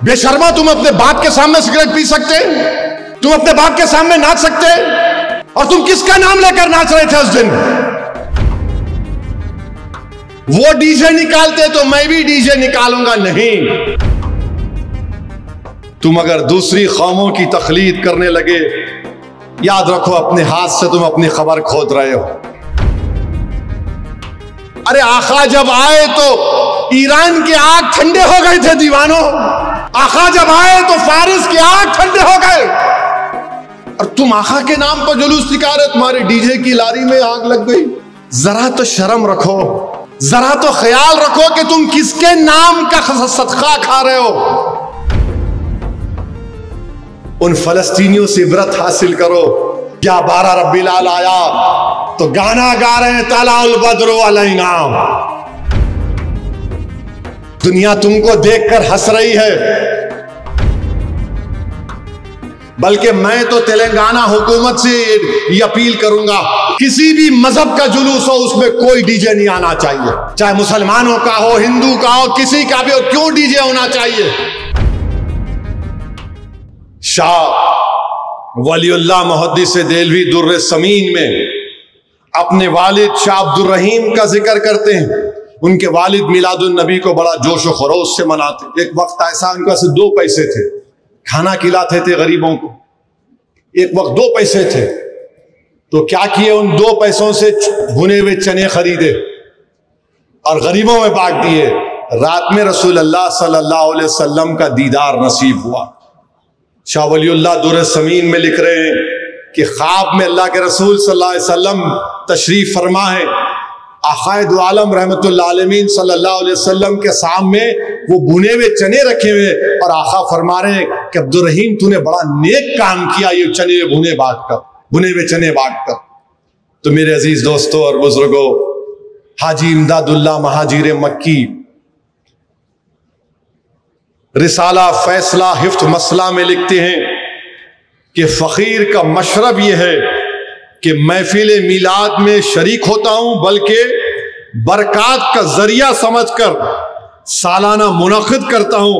बेशर्मा, तुम अपने बाप के सामने सिगरेट पी सकते, तुम अपने बाप के सामने नाच सकते, और तुम किसका नाम लेकर नाच रहे थे उस दिन? वो डीजे निकालते तो मैं भी डीजे निकालूंगा नहीं। तुम अगर दूसरी कौमों की तकलीद करने लगे, याद रखो अपने हाथ से तुम अपनी खबर खोद रहे हो। अरे आका जब आए तो ईरान के आग ठंडे हो गए थे दीवानों, आका जब आए तो फारिस के आग ठंडे हो गए, और तुम आका के नाम पर जुलूस निकाल रहे, तुम्हारे डीजे की लारी में आग लग गई। जरा तो शर्म रखो, जरा तो ख्याल रखो कि तुम किसके नाम का सदका खा रहे हो। उन फलस्तीनियों से इबरत हासिल करो। क्या 12 रब्बील आल आया तो गाना गा रहे हैं तलाउल बद्रु अलैना। दुनिया तुमको देखकर हंस रही है, बल्कि मैं तो तेलंगाना हुकूमत से ये अपील करूंगा, किसी भी मजहब का जुलूस हो उसमें कोई डीजे नहीं आना चाहिए, चाहे मुसलमानों का हो, हिंदू का हो, किसी का भी हो, क्यों डीजे होना चाहिए? शाह वलीउल्लाह मुहद्दिस देलवी दुर्र समीन में अपने वालिद शाह अब्दुर रहीम का जिक्र करते हैं। उनके वालिद मिलादुन नबी को बड़ा जोश व खरोश से मनाते। एक वक्त ऐसा उनके पास 2 पैसे थे, खाना खिलाते थे गरीबों को। एक वक्त 2 पैसे थे तो क्या किए, उन 2 पैसों से भुने हुए चने खरीदे और गरीबों में बांट दिए। रात में रसूल अल्लाह सल्लल्लाहु अलैहि वसल्लम का दीदार नसीब हुआ। शाह वलीउल्लाह दुर्र समीन में लिख रहे हैं कि ख्वाब में अल्लाह के रसूल सल्लल्लाहु अलैहि वसल्लम तशरीफ फरमा है। आक़ाए दो आलम रहमतुल्लाह अलैहि सल्लल्लाहु अलैहि वसल्लम के सामने वो भुने हुए चने रखे हुए, और आका फरमा रहे हैं कि अब्दुर रहीम तूने बड़ा नेक काम किया, ये चने भुने हुए चने बांट कर। तो मेरे अजीज दोस्तों और बुजुर्गों, हाजी इमदादुल्लाह महाजिर मक्की रिसाला फैसला हिफ्त मसला में लिखते हैं कि फ़कीर का मशरब यह है कि महफिल मिलाद में शरीक होता हूं, बल्कि बरक़ात का जरिया समझकर सालाना मुनक़िद करता हूं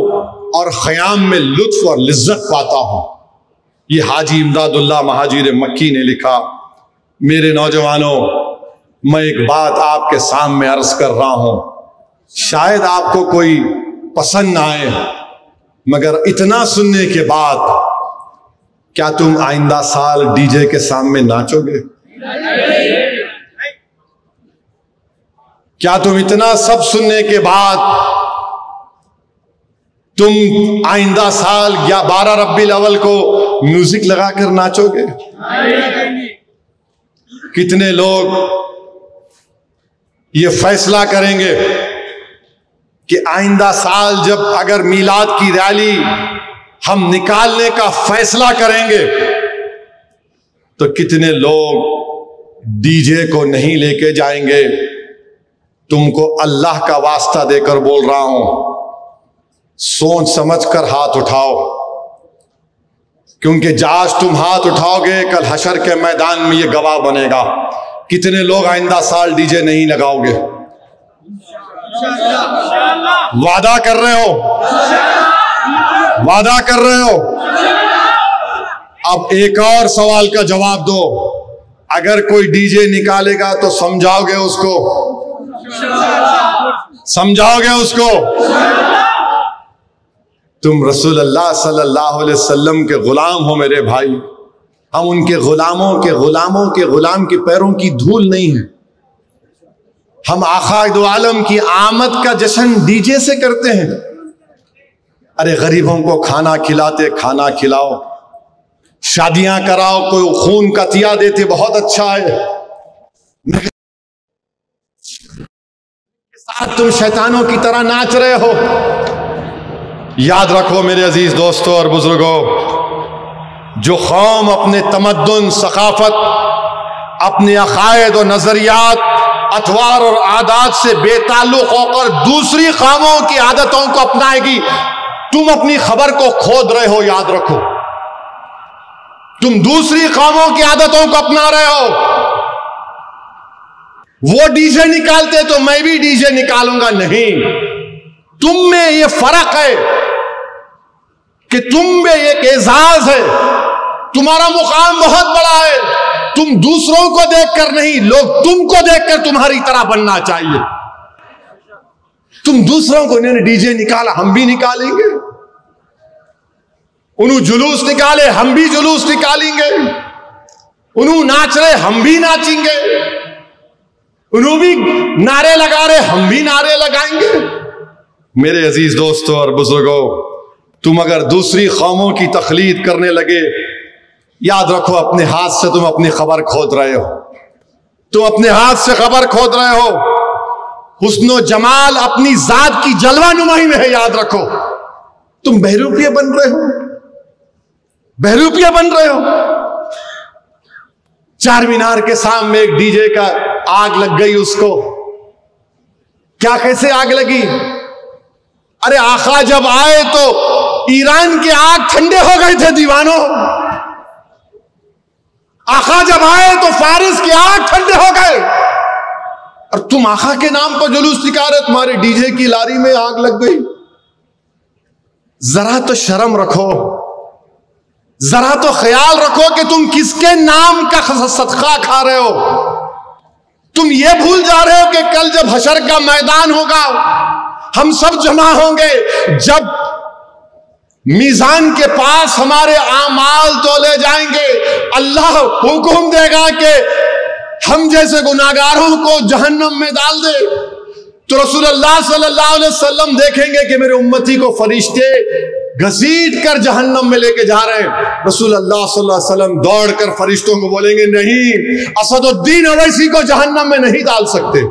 और ख़याम में लुत्फ़ और लिज्जत पाता हूं। ये हाजी इमदादुल्लाह महाजिर मक्की ने लिखा। मेरे नौजवानों, मैं एक बात आपके सामने अर्ज कर रहा हूं, शायद आपको कोई पसंद ना आए, मगर इतना सुनने के बाद क्या तुम आइंदा साल डीजे के सामने नाचोगे? क्या तुम इतना सब सुनने के बाद तुम आइंदा साल या 12 रब्बील अव्वल को म्यूजिक लगाकर नाचोगे? कितने लोग ये फैसला करेंगे कि आइंदा साल जब अगर मीलाद की रैली हम निकालने का फैसला करेंगे तो कितने लोग डीजे को नहीं लेके जाएंगे? तुमको अल्लाह का वास्ता देकर बोल रहा हूं, सोच समझकर हाथ उठाओ, क्योंकि आज तुम हाथ उठाओगे कल हशर के मैदान में ये गवाह बनेगा। कितने लोग आइंदा साल डीजे नहीं लगाओगे? वादा कर रहे हो? वादा कर रहे हो? अब एक और सवाल का जवाब दो। अगर कोई डीजे निकालेगा तो समझाओगे उसको? समझाओगे उसको? तुम रसूल अल्लाह सल्लल्लाहु अलैहि वसल्लम के गुलाम हो मेरे भाई। हम उनके गुलामों के गुलाम के पैरों की धूल नहीं है। हम आक़ाए दो आलम की आमद का जश्न डीजे से करते हैं। अरे गरीबों को खाना खिलाते, खाना खिलाओ, शादियां कराओ, कोई खून का तिया देते, बहुत अच्छा है। साथ तुम शैतानों की तरह नाच रहे हो। याद रखो मेरे अजीज दोस्तों और बुजुर्गों, जो कौम अपने तमद्दुन, सकाफत, अपने अकायद और नजरियात, अतवार और आदात से बेताल्लुक होकर दूसरी कौमों की आदतों को अपनाएगी, तुम अपनी खबर को खोद रहे हो। याद रखो, तुम दूसरी कौमों की आदतों को अपना रहे हो। वो डीजे निकालते तो मैं भी डीजे निकालूंगा नहीं। तुम में ये फर्क है कि तुम में एक एजाज है, तुम्हारा मुकाम बहुत बड़ा है। तुम दूसरों को देखकर नहीं, लोग तुमको देखकर तुम्हारी तरह बनना चाहिए। तुम दूसरों को, इन्होंने डीजे निकाला हम भी निकालेंगे, उन्होंने जुलूस निकाले हम भी जुलूस निकालेंगे, उन्होंने नाच रहे हम भी नाचेंगे, उन्होंने भी नारे लगा रहे हम भी नारे लगाएंगे। मेरे अजीज दोस्तों और बुजुर्गों, तुम अगर दूसरी कौमों की तकलीद करने लगे, याद रखो अपने हाथ से तुम अपनी खबर खोद रहे हो। तुम अपने हाथ से खबर खोद रहे हो। हुस्नो जमाल अपनी जात की जलवा नुमाई में है, याद रखो। तुम बहरूपिया बन रहे हो, बहरूपिया बन रहे हो। चार मीनार के सामने एक डीजे का आग लग गई, उसको क्या कैसे आग लगी? अरे आका जब आए तो ईरान के आग ठंडे हो गए थे दीवानों। आका जब आए तो फारिस के आग ठंडे हो गए, और तुम आका के नाम पर जुलूस निकाल रहे, तुम्हारे डीजे की लारी में आग लग गई। जरा तो शर्म रखो, जरा तो ख्याल रखो कि तुम किसके नाम का सदका खा रहे हो। तुम ये भूल जा रहे हो कि कल जब हशर का मैदान होगा, हम सब जमा होंगे, जब मीजान के पास हमारे आमाल तोले जाएंगे, अल्लाह हुक्म देगा कि हम जैसे गुनाहगारों को जहन्नम में डाल दे, तो रसूलुल्लाह सल्लल्लाहु अलैहि वसल्लम देखेंगे कि मेरे उम्मती को फरिश्ते घसीट कर जहन्नम में लेके जा रहे हैं। रसूलुल्लाह सल्लल्लाहु अलैहि वसल्लम दौड़कर फरिश्तों को बोलेंगे, नहीं, असदुद्दीन अवैसी को जहन्नम में नहीं डाल सकते।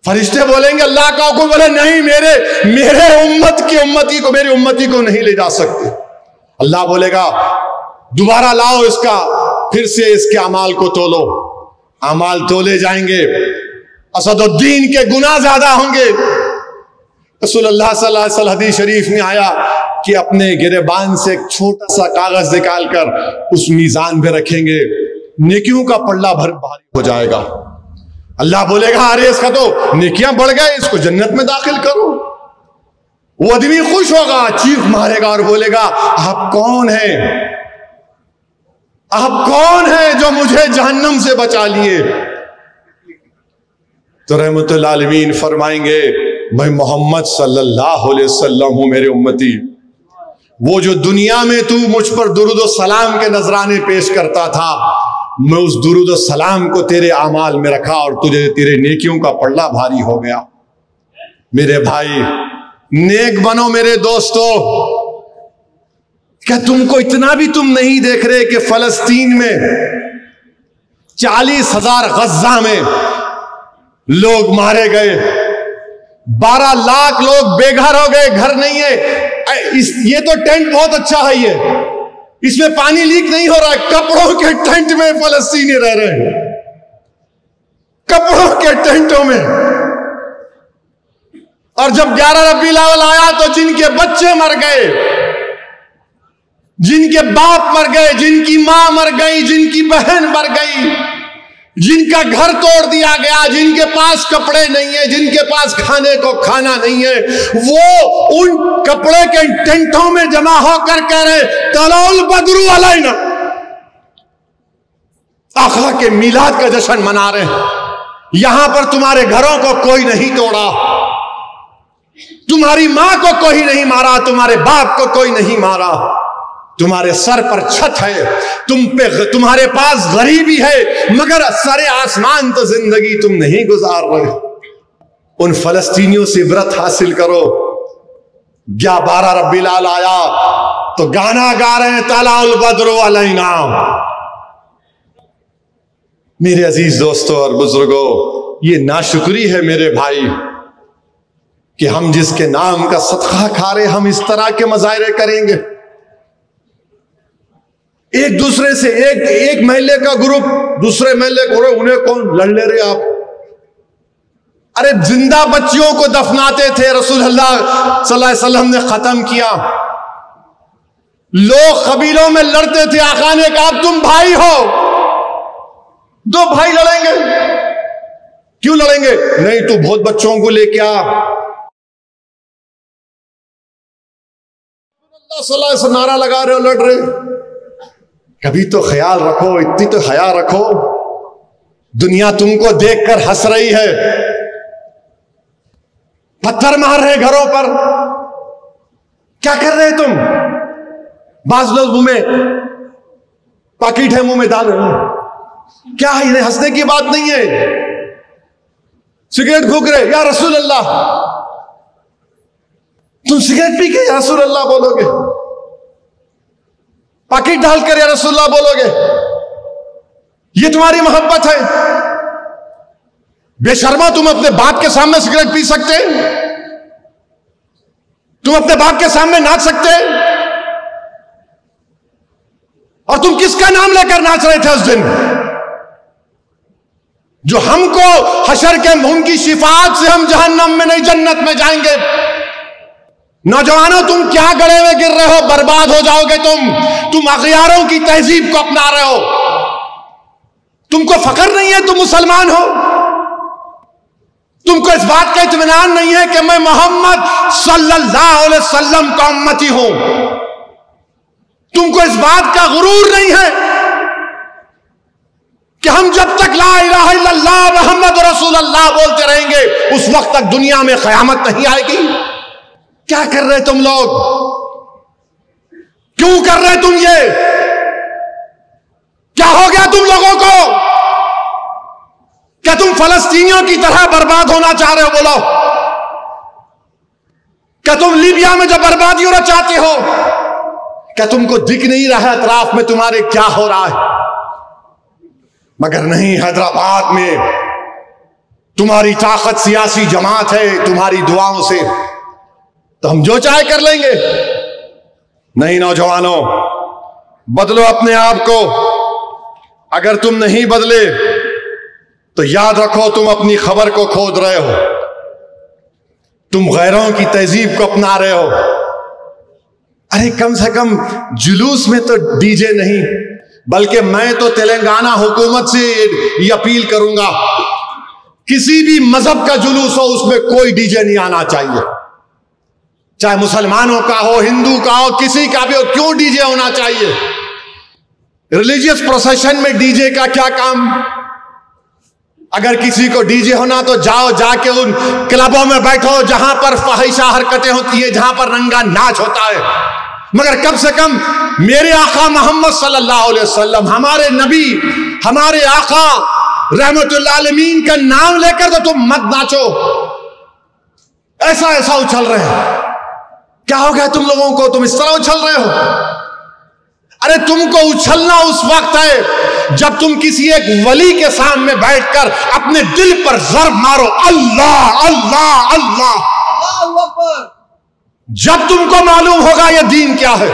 फरिश्ते बोलेंगे, अल्लाह का हुक्म, बोले नहीं, मेरे उम्मती को, मेरी उम्मती को नहीं ले जा सकते। अल्लाह बोलेगा, दोबारा लाओ इसका, फिर से इसके अमाल को तोलो। अमाल तोले जाएंगे, असदुद्दीन के गुनाह ज्यादा होंगे। रसूलुल्लाह सल्लल्लाहु अलैहि वसल्लम हदीस शरीफ में आया कि अपने गिरेबान से एक छोटा सा कागज निकालकर उस मीजान पे रखेंगे, नेकियों का पल्ला भारी हो जाएगा। अल्लाह बोलेगा, अरे इसका तो नेकियां बढ़ गए, इसको जन्नत में दाखिल करो। वो आदमी खुश होगा, चीख मारेगा और बोलेगा, आप कौन हैं? आप कौन हैं जो मुझे जहन्नम से बचा लिए? तो रहमतुल आलमीन फरमाएंगे, मैं मोहम्मद सल्लल्लाहु अलैहि वसल्लम हूं, मेरे उम्मती। वो जो दुनिया में तू मुझ पर दुरूद और सलाम के नजराने पेश करता था, मैं उस दुरूद और सलाम को तेरे आमाल में रखा और तुझे तेरे नेकियों का पल्ला भारी हो गया। मेरे भाई, नेक बनो मेरे दोस्तों। क्या तुमको इतना भी तुम नहीं देख रहे कि फलस्तीन में 40,000 गज्जा में लोग मारे गए, 12 लाख लोग बेघर हो गए, घर नहीं है। ये तो टेंट बहुत अच्छा है, ये इसमें पानी लीक नहीं हो रहा है। कपड़ों के टेंट में फलस्तीनी रह रहे हैं, कपड़ों के टेंटों में। और जब 11 रबीउल अव्वल आया तो जिनके बच्चे मर गए, जिनके बाप मर गए, जिनकी मां मर गई, जिनकी बहन मर गई, जिनका घर तोड़ दिया गया, जिनके पास कपड़े नहीं है, जिनके पास खाने को खाना नहीं है, वो उन कपड़े के टेंटों में जमा होकर कह रहे, तलाउल बदरू अलैना, आका के मिलाद का जश्न मना रहे हैं। यहां पर तुम्हारे घरों को कोई नहीं तोड़ा, तुम्हारी मां को कोई नहीं मारा, तुम्हारे बाप को कोई नहीं मारा, तुम्हारे सर पर छत है, तुम्हारे पास गरीबी है, मगर सरे आसमान तो जिंदगी तुम नहीं गुजार रहे। उन फलस्तीनियों से इबरत हासिल करो। 12 रबीउल अव्वल आया तो गाना गा रहे हैं, तलाउल बद्रु अलैना। मेरे अजीज दोस्तों और बुजुर्गों, ये नाशुक्री है मेरे भाई कि हम जिसके नाम का सदका खा रहे, हम इस तरह के मजाहरे करेंगे। एक दूसरे से एक महल्ले का ग्रुप दूसरे महल्ले को, उन्हें कौन लड़ ले रहे आप? अरे जिंदा बच्चियों को दफनाते थे, रसूलुल्लाह सल्लल्लाहु अलैहि वसल्लम ने खत्म किया। लोग कबीलों में लड़ते थे, आका ने कहा तुम भाई हो, दो भाई लड़ेंगे। क्यों लड़ेंगे? नहीं, तू बहुत बच्चों को लेके आ, सल्लल्लाहु अलैहि वसल्लम नारा लगा रहे हो, लड़ रहे। कभी तो ख्याल रखो, इतनी तो हया रखो। दुनिया तुमको देखकर हंस रही है, पत्थर मार रहे घरों पर। क्या कर रहे तुम? बाज लोग मुंह में पाकिट है, मुंह में डाल रहे हो। क्या है? इन्हें हंसने की बात नहीं है। सिगरेट फूक रहे, या रसूल अल्लाह। तुम सिगरेट पी के या रसूल अल्लाह बोलोगे? पाकिट डालकर या रसूल अल्लाह बोलोगे? ये तुम्हारी मोहब्बत है? बेशर्मा, तुम अपने बाप के सामने सिगरेट पी सकते? तुम अपने बाप के सामने नाच सकते? और तुम किसका नाम लेकर नाच रहे थे उस दिन, जो हमको हशर के मुंह की शिफात से हम जहन्नम में नहीं जन्नत में जाएंगे। नौजवानों, तुम क्या गड़े में गिर रहे हो? बर्बाद हो जाओगे तुम अगयारों की तहजीब को अपना रहे हो। तुमको फख्र नहीं है तुम मुसलमान हो? तुमको इस बात का इत्मीनान नहीं है कि मैं मोहम्मद सल्लल्लाहु अलैहि वसल्लम का उम्मती हूं? तुमको इस बात का गुरूर नहीं है कि हम जब तक ला इलाहा इल्लल्लाह मुहम्मद रसूलुल्लाह बोलते रहेंगे उस वक्त तक दुनिया में क़यामत नहीं आएगी? क्या कर रहे तुम लोग? क्यों कर रहे तुम ये? क्या हो गया तुम लोगों को? क्या तुम फलस्तीनियों की तरह बर्बाद होना चाह रहे हो? बोलो, क्या तुम लीबिया में जो बर्बादी होना चाहते हो, क्या तुमको दिख नहीं रहा है अतराफ में तुम्हारे क्या हो रहा है? मगर नहीं, हैदराबाद में तुम्हारी ताकत सियासी जमात है, तुम्हारी दुआओं से तो हम जो चाहे कर लेंगे। नहीं नौजवानों, बदलो अपने आप को। अगर तुम नहीं बदले तो याद रखो तुम अपनी खबर को खोद रहे हो, तुम गैरों की तहजीब को अपना रहे हो। अरे कम से कम जुलूस में तो डीजे नहीं, बल्कि मैं तो तेलंगाना हुकूमत से ये अपील करूंगा, किसी भी मजहब का जुलूस हो उसमें कोई डीजे नहीं आना चाहिए। चाहे मुसलमानों का हो, हिंदू का हो, किसी का भी हो, क्यों डीजे होना चाहिए? रिलीजियस प्रोसेशन में डीजे का क्या काम? अगर किसी को डीजे होना तो जाओ, जाके उन क्लबों में बैठो जहां पर फहिशा हरकतें होती है, जहां पर रंगा नाच होता है। मगर कम से कम मेरे आका मोहम्मद सल्लल्लाहु अलैहि वसल्लम, हमारे नबी, हमारे आका रहमतुल्लिल आलमीन का नाम लेकर तो तुम मत नाचो। ऐसा ऐसा उछल रहे हैं। क्या हो गया तुम लोगों को? तुम इस तरह उछल रहे हो। अरे तुमको उछलना उस वक्त है जब तुम किसी एक वली के सामने बैठकर अपने दिल पर ज़र्ब मारो, अल्लाह अल्लाह अल्लाह। जब तुमको मालूम होगा ये दीन क्या है।